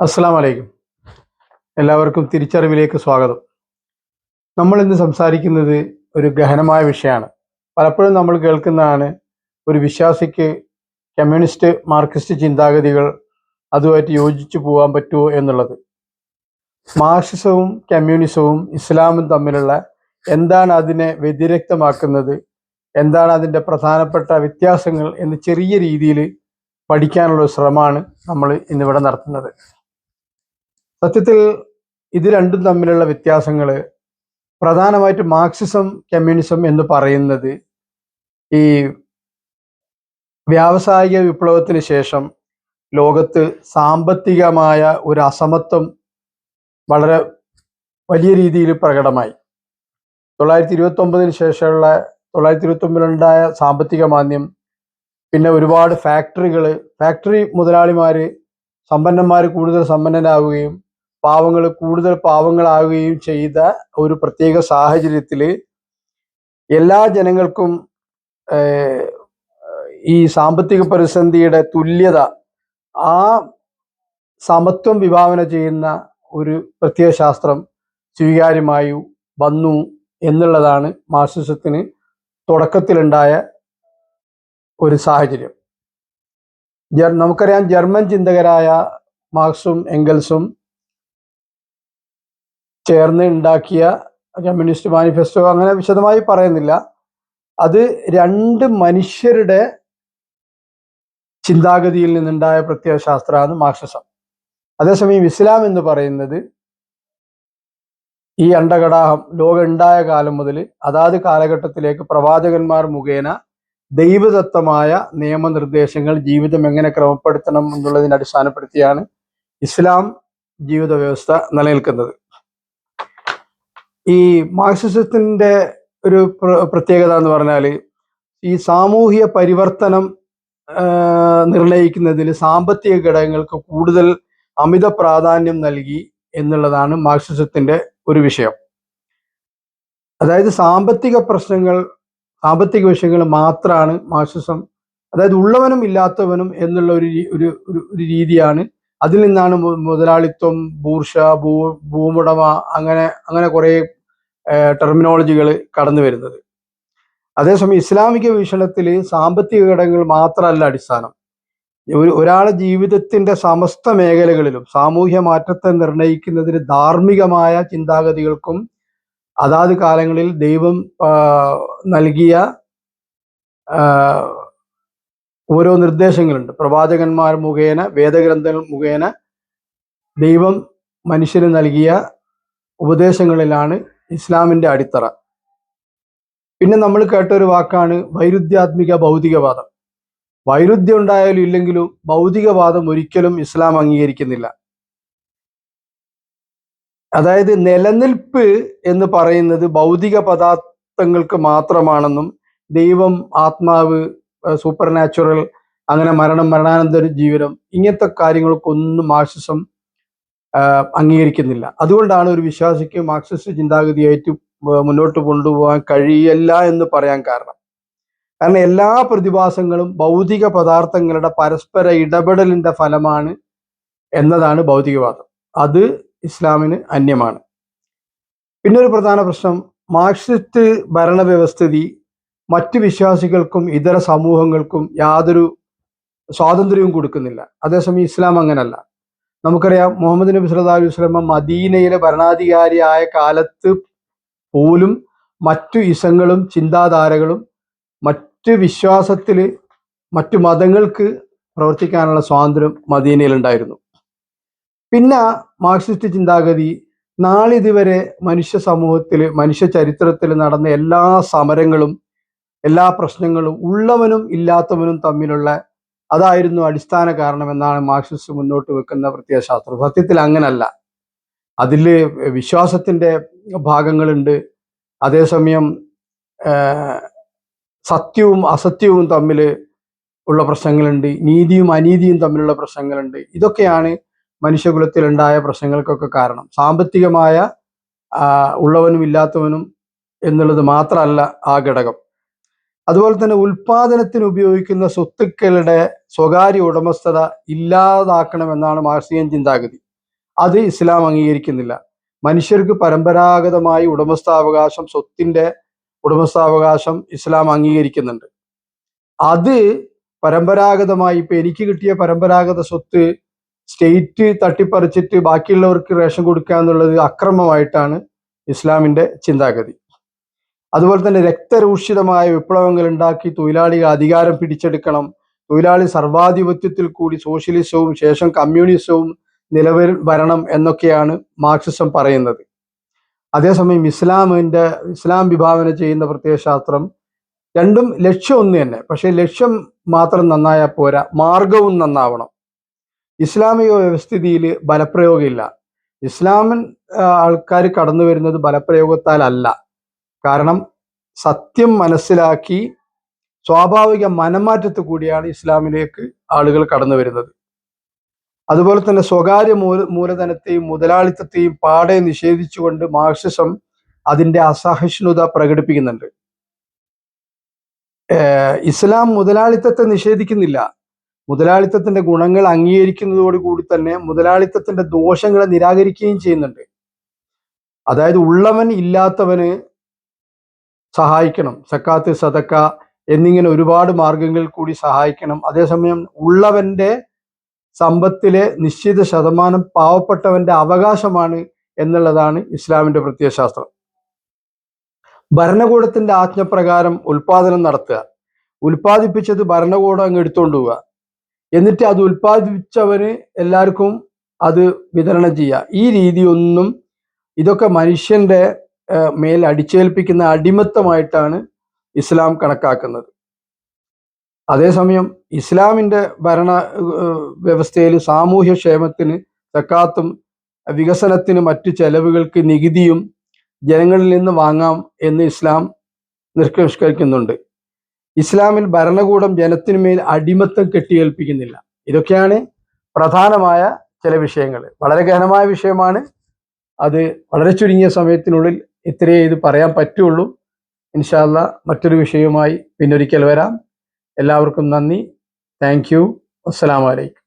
അസ്സലാമു അലൈക്കും. എല്ലാവർക്കും തിരിച്ചറിവിലേക്ക് സ്വാഗതം. നമ്മൾ ഇന്ന് സംസാരിക്കുന്നത് ഒരു ഗഹനമായ വിഷയമാണ്. പലപ്പോഴും നമ്മൾ കേൾക്കുന്നതാണ് ഒരു വിശ്വാസിക്ക് കമ്മ്യൂണിസ്റ്റ് മാർക്സിസ്റ്റ് ചിന്താഗതികൾ അതുമായിട്ട് യോജിച്ചു പോകാൻ പറ്റുമോ എന്നുള്ളത്. മാർക്സിസവും കമ്മ്യൂണിസവും ഇസ്ലാമും തമ്മിലുള്ള എന്താണ് അതിനെ വ്യതിരിക്തമാക്കുന്നത്, എന്താണ് അതിൻ്റെ പ്രധാനപ്പെട്ട വ്യത്യാസങ്ങൾ എന്ന് ചെറിയ രീതിയിൽ പഠിക്കാനുള്ള ഒരു ശ്രമമാണ് നമ്മൾ ഇന്നിവിടെ നടത്തുന്നത്. സത്യത്തിൽ ഇത് രണ്ടും തമ്മിലുള്ള വ്യത്യാസങ്ങൾ പ്രധാനമായിട്ട് മാർക്സിസം കമ്മ്യൂണിസം എന്ന് പറയുന്നത് ഈ വ്യാവസായിക വിപ്ലവത്തിന് ശേഷം ലോകത്ത് സാമ്പത്തികമായ ഒരു അസമത്വം വളരെ വലിയ രീതിയിൽ പ്രകടമായി. 1929 ശേഷമുള്ള 1929 സാമ്പത്തിക മാന്ദ്യം, പിന്നെ ഒരുപാട് ഫാക്ടറി മുതലാളിമാർ സമ്പന്നന്മാർ കൂടുതൽ സമ്പന്നരാകുകയും പാവങ്ങൾ കൂടുതൽ പാവങ്ങളാവുകയും ചെയ്ത ഒരു പ്രത്യേക സാഹചര്യത്തിൽ എല്ലാ ജനങ്ങൾക്കും ഈ സാമ്പത്തിക പ്രതിസന്ധിയുടെ തുല്യത, ആ സമത്വം വിഭാവന ചെയ്യുന്ന ഒരു പ്രത്യയ ശാസ്ത്രം സ്വീകാര്യമായി വന്നു എന്നുള്ളതാണ് മാർക്സിസത്തിന് തുടക്കത്തിലുണ്ടായ ഒരു സാഹചര്യം. നമുക്കറിയാം, ജർമ്മൻ ചിന്തകരായ മാർക്സും എംഗൽസും ചേർന്ന് ഉണ്ടാക്കിയ കമ്മ്യൂണിസ്റ്റ് മാനിഫെസ്റ്റോ അങ്ങനെ വിശദമായി പറയുന്നില്ല. അത് രണ്ട് മനുഷ്യരുടെ ചിന്താഗതിയിൽ നിന്നുണ്ടായ പ്രത്യയശാസ്ത്രമാണ് മാർക്സിസം. അതേസമയം ഇസ്ലാം എന്ന് പറയുന്നത് ഈ അണ്ടകടാഹം ലോകം ഉണ്ടായ കാലം മുതൽ അതാത് കാലഘട്ടത്തിലേക്ക് പ്രവാചകന്മാർ മുഖേന ദൈവദത്തമായ നിയമനിർദ്ദേശങ്ങൾ, ജീവിതം എങ്ങനെ ക്രമപ്പെടുത്തണം എന്നുള്ളതിനെ അടിസ്ഥാനപ്പെടുത്തിയാണ് ഇസ്ലാം ജീവിത വ്യവസ്ഥ നിലനിൽക്കുന്നത്. ഈ മാർക്സിസത്തിന്റെ ഒരു പ്രത്യേകത എന്ന് പറഞ്ഞാൽ ഈ സാമൂഹ്യ പരിവർത്തനം നിർണയിക്കുന്നതിൽ സാമ്പത്തിക ഘടകങ്ങൾക്ക് കൂടുതൽ അമിത പ്രാധാന്യം നൽകി എന്നുള്ളതാണ് മാർക്സിസത്തിന്റെ ഒരു വിഷയം. അതായത് സാമ്പത്തിക വിഷയങ്ങൾ മാത്രമാണ് മാർക്സിസം, അതായത് ഉള്ളവനും ഇല്ലാത്തവനും എന്നുള്ള ഒരു രീതിയാണ്. അതിൽ നിന്നാണ് മുതലാളിത്വം, ബൂർഷ, ഭൂമുടമ, അങ്ങനെ കുറേ ടെർമിനോളജികൾ കടന്നു വരുന്നത്. അതേസമയം ഇസ്ലാമിക വീക്ഷണത്തിൽ സാമ്പത്തിക ഘടകങ്ങൾ മാത്രമല്ല അടിസ്ഥാനം. ഒരാളെ ജീവിതത്തിന്റെ സമസ്ത മേഖലകളിലും സാമൂഹ്യ മാറ്റത്തെ നിർണയിക്കുന്നതിന് ധാർമ്മികമായ ചിന്താഗതികൾക്കും അതാത് കാലങ്ങളിൽ ദൈവം നൽകിയ ഓരോ നിർദ്ദേശങ്ങളുണ്ട്. പ്രവാചകന്മാർ മുഖേന, വേദഗ്രന്ഥങ്ങൾ മുഖേന ദൈവം മനുഷ്യന് നൽകിയ ഉപദേശങ്ങളിലാണ് ഇസ്ലാമിന്റെ അടിത്തറ. പിന്നെ നമ്മൾ കേട്ട ഒരു വാക്കാണ് വൈരുദ്ധ്യാത്മിക ഭൗതികവാദം. വൈരുദ്ധ്യം ഉണ്ടായാലും ഇല്ലെങ്കിലും ഭൗതികവാദം ഒരിക്കലും ഇസ്ലാം അംഗീകരിക്കുന്നില്ല. അതായത് നിലനിൽപ്പ് എന്ന് പറയുന്നത് ഭൗതിക പദാർത്ഥങ്ങൾക്ക് മാത്രമാണെന്നും ദൈവം, ആത്മാവ്, സൂപ്പർ നാച്ചുറൽ, അങ്ങനെ മരണാനന്തര ജീവനം, ഇങ്ങനത്തെ കാര്യങ്ങൾക്കൊന്നും മാർക്സിസം അംഗീകരിക്കുന്നില്ല. അതുകൊണ്ടാണ് ഒരു വിശ്വാസിക്ക് മാർക്സിസ്റ്റ് ചിന്താഗതിയായിട്ട് മുന്നോട്ട് കൊണ്ടുപോകാൻ കഴിയില്ല എന്ന് പറയാൻ കാരണം എല്ലാ പ്രതിഭാസങ്ങളും ഭൗതിക പദാർത്ഥങ്ങളുടെ പരസ്പര ഇടപെടലിന്റെ ഫലമാണ് എന്നതാണ് ഭൗതികവാദം. അത് ഇസ്ലാമിന് അന്യമാണ്. പിന്നെ ഒരു പ്രധാന പ്രശ്നം, മാർക്സിസ്റ്റ് ഭരണവ്യവസ്ഥിതി മറ്റു വിശ്വാസികൾക്കും ഇതര സമൂഹങ്ങൾക്കും യാതൊരു സ്വാതന്ത്ര്യവും കൊടുക്കുന്നില്ല. അതേസമയം ഇസ്ലാം അങ്ങനല്ല. നമുക്കറിയാം, മുഹമ്മദ് നബി സല്ലല്ലാഹു അലൈഹി വസല്ലം മദീനയിലെ ഭരണാധികാരിയായ കാലത്ത് പോലും മറ്റു ഇസങ്ങളും ചിന്താധാരകളും മറ്റു വിശ്വാസത്തിൽ മറ്റു മതങ്ങൾക്ക് പ്രവർത്തിക്കാനുള്ള സ്വാതന്ത്ര്യം മദീനയിലുണ്ടായിരുന്നു. പിന്നെ മാർക്സിസ്റ്റ് ചിന്താഗതി നാളിതുവരെ മനുഷ്യ സമൂഹത്തിൽ, മനുഷ്യ ചരിത്രത്തിൽ നടന്ന എല്ലാ സമരങ്ങളും, എല്ലാ പ്രശ്നങ്ങളും ഉള്ളവനും ഇല്ലാത്തവനും തമ്മിലുള്ള അതായിരുന്നു അടിസ്ഥാന കാരണം എന്നാണ് മാർക്സിസ്റ്റ് മുന്നോട്ട് വെക്കുന്ന പ്രത്യയശാസ്ത്രം. സത്യത്തിൽ അങ്ങനല്ല. അതിൽ വിശ്വാസത്തിന്റെ ഭാഗങ്ങളുണ്ട്. അതേസമയം സത്യവും അസത്യവും തമ്മിൽ ഉള്ള പ്രശ്നങ്ങളുണ്ട്. നീതിയും അനീതിയും തമ്മിലുള്ള പ്രശ്നങ്ങളുണ്ട്. ഇതൊക്കെയാണ് മനുഷ്യകുലത്തിൽ ഉണ്ടായ പ്രശ്നങ്ങൾക്കൊക്കെ കാരണം. സാമ്പത്തികമായ ഉള്ളവനും ഇല്ലാത്തവനും എന്നുള്ളത് മാത്രമല്ല ആ ഘടകം. അതുപോലെ തന്നെ ഉൽപാദനത്തിന് ഉപയോഗിക്കുന്ന സ്വത്തുക്കളുടെ സ്വകാര്യ ഉടമസ്ഥത ഇല്ലാതാക്കണമെന്നാണ് മാർക്സിയൻ ചിന്താഗതി. അത് ഇസ്ലാം അംഗീകരിക്കുന്നില്ല. മനുഷ്യർക്ക് പരമ്പരാഗതമായി ഉടമസ്ഥാവകാശം, സ്വത്തിന്റെ ഉടമസ്ഥാവകാശം ഇസ്ലാം അംഗീകരിക്കുന്നുണ്ട്. അത് പരമ്പരാഗതമായി ഇപ്പൊ എനിക്ക് കിട്ടിയ പരമ്പരാഗത സ്വത്ത് സ്റ്റേറ്റ് തട്ടിപ്പറിച്ചിട്ട് ബാക്കിയുള്ളവർക്ക് റേഷൻ കൊടുക്കുക എന്നുള്ളത് അക്രമമായിട്ടാണ് ഇസ്ലാമിന്റെ ചിന്താഗതി. അതുപോലെ തന്നെ രക്തരൂഷിതമായ വിപ്ലവങ്ങൾ ഉണ്ടാക്കി തൊഴിലാളികൾ അധികാരം പിടിച്ചെടുക്കണം, തൊഴിലാളി സർവാധിപത്യത്തിൽ കൂടി സോഷ്യലിസവും ശേഷം കമ്മ്യൂണിസവും നിലവിൽ വരണം എന്നൊക്കെയാണ് മാർക്സിസം പറയുന്നത്. അതേസമയം ഇസ്ലാം വിഭാവന ചെയ്യുന്ന പ്രത്യയശാസ്ത്രം രണ്ടും ലക്ഷ്യം ഒന്ന് തന്നെ. പക്ഷെ ലക്ഷ്യം മാത്രം നന്നായാൽ പോരാ, മാർഗവും നന്നാവണം. ഇസ്ലാമിക വ്യവസ്ഥിതിയിൽ ബലപ്രയോഗമില്ല. ഇസ്ലാമിൻ ആൾക്കാർ കടന്നു വരുന്നത് ബലപ്രയോഗത്താൽ അല്ല. കാരണം സത്യം മനസ്സിലാക്കി സ്വാഭാവിക മനംമാറ്റത്തിൽ കൂടിയാണ് ഇസ്ലാമിലേക്ക് ആളുകൾ കടന്നു വരുന്നത്. അതുപോലെ തന്നെ സ്വകാര്യ മൂലധനത്തെയും മുതലാളിത്തത്തെയും പാടെ നിഷേധിച്ചുകൊണ്ട് മാർക്സിസം അതിൻ്റെ അസഹിഷ്ണുത പ്രകടിപ്പിക്കുന്നുണ്ട്. ഇസ്ലാം മുതലാളിത്തത്തെ നിഷേധിക്കുന്നില്ല. മുതലാളിത്തത്തിന്റെ ഗുണങ്ങൾ അംഗീകരിക്കുന്നതോടുകൂടി തന്നെ മുതലാളിത്തത്തിന്റെ ദോഷങ്ങളെ നിരാകരിക്കുകയും ചെയ്യുന്നുണ്ട്. അതായത് ഉള്ളവൻ ഇല്ലാത്തവന് സഹായിക്കണം, സക്കാത്ത്, സദക്ക എന്നിങ്ങനെ ഒരുപാട് മാർഗങ്ങളിൽ കൂടി സഹായിക്കണം. അതേസമയം ഉള്ളവന്റെ സമ്പത്തിലെ നിശ്ചിത ശതമാനം പാവപ്പെട്ടവന്റെ അവകാശമാണ് എന്നുള്ളതാണ് ഇസ്ലാമിന്റെ പ്രത്യയശാസ്ത്രം. ഭരണകൂടത്തിന്റെ ആജ്ഞപ്രകാരം ഉൽപാദനം നടത്തുക, ഉൽപ്പാദിപ്പിച്ചത് ഭരണകൂടം അങ്ങ് എടുത്തുകൊണ്ട് പോവുക, എന്നിട്ട് അത് ഉൽപ്പാദിപ്പിച്ചവന് എല്ലാവർക്കും അത് വിതരണം ചെയ്യുക. ഈ രീതിയൊന്നും, ഇതൊക്കെ മനുഷ്യന്റെ മേൽ അടിച്ചേൽപ്പിക്കുന്ന അടിമത്തമായിട്ടാണ് ഇസ്ലാം കണക്കാക്കുന്നത്. അതേസമയം ഇസ്ലാമിന്റെ ഭരണ വ്യവസ്ഥയിൽ സാമൂഹ്യക്ഷേമത്തിന് സക്കാത്തും വികസനത്തിന് മറ്റു ചെലവുകൾക്ക് നികുതിയും ജനങ്ങളിൽ നിന്ന് വാങ്ങാം എന്ന് ഇസ്ലാം നിഷ്കർഷിക്കുന്നുണ്ട്. ഇസ്ലാമിൽ ഭരണകൂടം ജനത്തിനുമേൽ അടിമത്തം കെട്ടിയേൽപ്പിക്കുന്നില്ല. ഇതൊക്കെയാണ് പ്രധാനമായ ചില വിഷയങ്ങൾ. വളരെ ഗഹനമായ വിഷയമാണ്. അത് വളരെ ചുരുങ്ങിയ സമയത്തിനുള്ളിൽ ഇത്രയേ ഇത് പറയാൻ പറ്റുള്ളൂ. ഇൻഷാ അല്ലാ മറ്റൊരു വിഷയവുമായി പിന്നൊരിക്കൽ വരാം. എല്ലാവർക്കും നന്ദി. Thank you. അസ്സലാമു അലൈക്കും.